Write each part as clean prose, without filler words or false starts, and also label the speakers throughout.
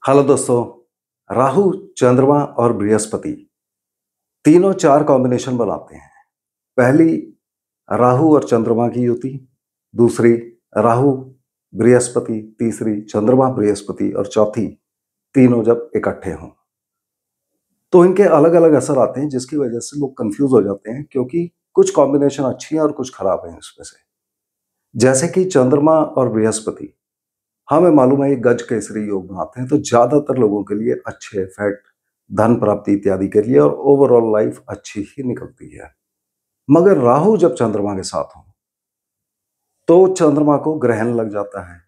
Speaker 1: Hello दोस्तों। राहु, चंद्रमा और बृहस्पति तीनों चार कॉम्बिनेशन बनाते हैं। पहली राहु और चंद्रमा की युति, दूसरी राहु बृहस्पति, तीसरी चंद्रमा बृहस्पति और चौथी तीनों जब इकट्ठे हों तो इनके अलग अलग असर आते हैं, जिसकी वजह से लोग कंफ्यूज हो जाते हैं क्योंकि कुछ कॉम्बिनेशन अच्छी हैं और कुछ खराब हैं इसमें से। जैसे कि चंद्रमा और बृहस्पति, हमें मालूम है ये गज केसरी योग बनाते हैं, तो ज्यादातर लोगों के लिए अच्छे इफेक्ट, धन प्राप्ति इत्यादि के लिए और ओवरऑल लाइफ अच्छी ही निकलती है। मगर राहु जब चंद्रमा के साथ हो तो चंद्रमा को ग्रहण लग जाता है।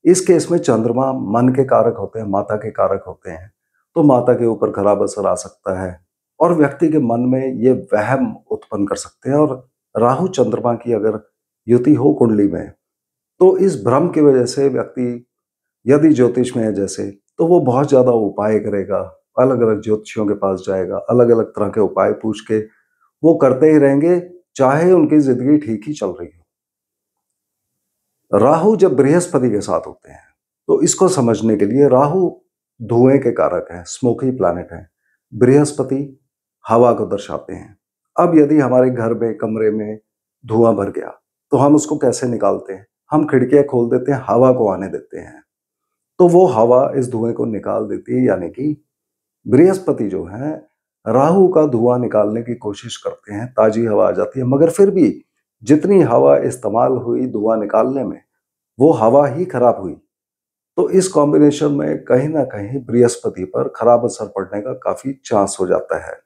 Speaker 1: इस केस में चंद्रमा मन के कारक होते हैं, माता के कारक होते हैं, तो माता के ऊपर खराब असर आ सकता है और व्यक्ति के मन में ये वहम उत्पन्न कर सकते हैं। और राहु चंद्रमा की अगर युति हो कुंडली में तो इस भ्रम की वजह से व्यक्ति यदि ज्योतिष में है जैसे, तो वो बहुत ज्यादा उपाय करेगा, अलग अलग ज्योतिषियों के पास जाएगा, अलग अलग तरह के उपाय पूछ के वो करते ही रहेंगे, चाहे उनकी जिंदगी ठीक ही चल रही हो। राहु जब बृहस्पति के साथ होते हैं तो इसको समझने के लिए, राहु धुएं के कारक है, स्मोकी प्लैनेट है, बृहस्पति हवा को दर्शाते हैं। अब यदि हमारे घर में कमरे में धुआं भर गया तो हम उसको कैसे निकालते हैं? हम खिड़कियां खोल देते हैं, हवा को आने देते हैं, तो वो हवा इस धुएं को निकाल देती है। यानी कि बृहस्पति जो है राहु का धुआं निकालने की कोशिश करते हैं, ताजी हवा आ जाती है, मगर फिर भी जितनी हवा इस्तेमाल हुई धुआं निकालने में, वो हवा ही खराब हुई। तो इस कॉम्बिनेशन में कहीं ना कहीं बृहस्पति पर खराब असर पड़ने का काफी चांस हो जाता है।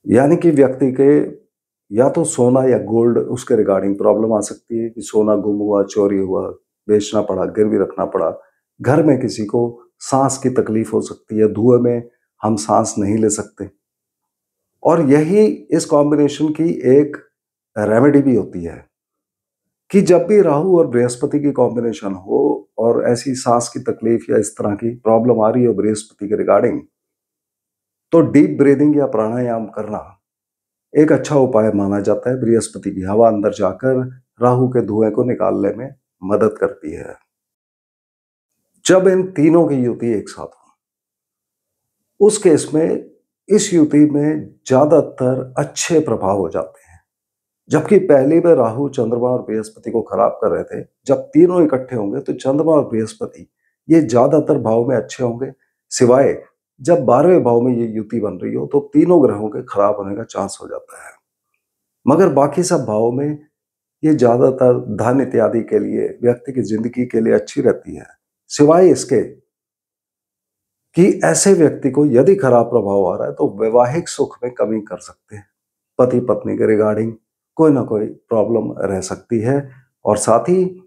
Speaker 1: यानी कि व्यक्ति के या तो सोना या गोल्ड, उसके रिगार्डिंग प्रॉब्लम आ सकती है कि सोना गुम हुआ, चोरी हुआ, बेचना पड़ा, गिरवी रखना पड़ा। घर में किसी को सांस की तकलीफ हो सकती है, धुएं में हम सांस नहीं ले सकते। और यही इस कॉम्बिनेशन की एक रेमेडी भी होती है कि जब भी राहु और बृहस्पति की कॉम्बिनेशन हो और ऐसी सांस की तकलीफ या इस तरह की प्रॉब्लम आ रही हो बृहस्पति के रिगार्डिंग, तो डीप ब्रीदिंग या प्राणायाम करना एक अच्छा उपाय माना जाता है। बृहस्पति की हवा अंदर जाकर राहु के धुएं को निकालने में मदद करती है। जब इन तीनों की युति एक साथ हो उस केस में इस युति में ज्यादातर अच्छे प्रभाव हो जाते हैं। जबकि पहले में राहु चंद्रमा और बृहस्पति को खराब कर रहे थे, जब तीनों इकट्ठे होंगे तो चंद्रमा और बृहस्पति ये ज्यादातर भाव में अच्छे होंगे, सिवाय जब 12वें भाव में ये युति बन रही हो तो तीनों ग्रहों के खराब होने का चांस हो जाता है। मगर बाकी सब भाव में ये ज्यादातर धन इत्यादि के लिए, व्यक्ति की जिंदगी के लिए अच्छी रहती है, सिवाय इसके कि ऐसे व्यक्ति को यदि खराब प्रभाव आ रहा है तो वैवाहिक सुख में कमी कर सकते हैं। पति पत्नी के रिगार्डिंग कोई ना कोई प्रॉब्लम रह सकती है। और साथ ही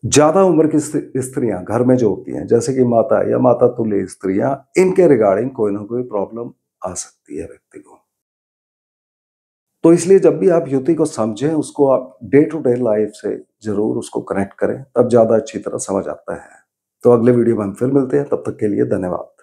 Speaker 1: ज्यादा उम्र की स्त्रियां घर में जो होती हैं, जैसे कि माता या माता तुल्य स्त्रियां, इनके रिगार्डिंग कोई ना कोई प्रॉब्लम आ सकती है व्यक्ति को। तो इसलिए जब भी आप युति को समझें, उसको आप डे टू डे लाइफ से जरूर उसको कनेक्ट करें, तब ज्यादा अच्छी तरह समझ आता है। तो अगले वीडियो में हम फिर मिलते हैं, तब तक के लिए धन्यवाद।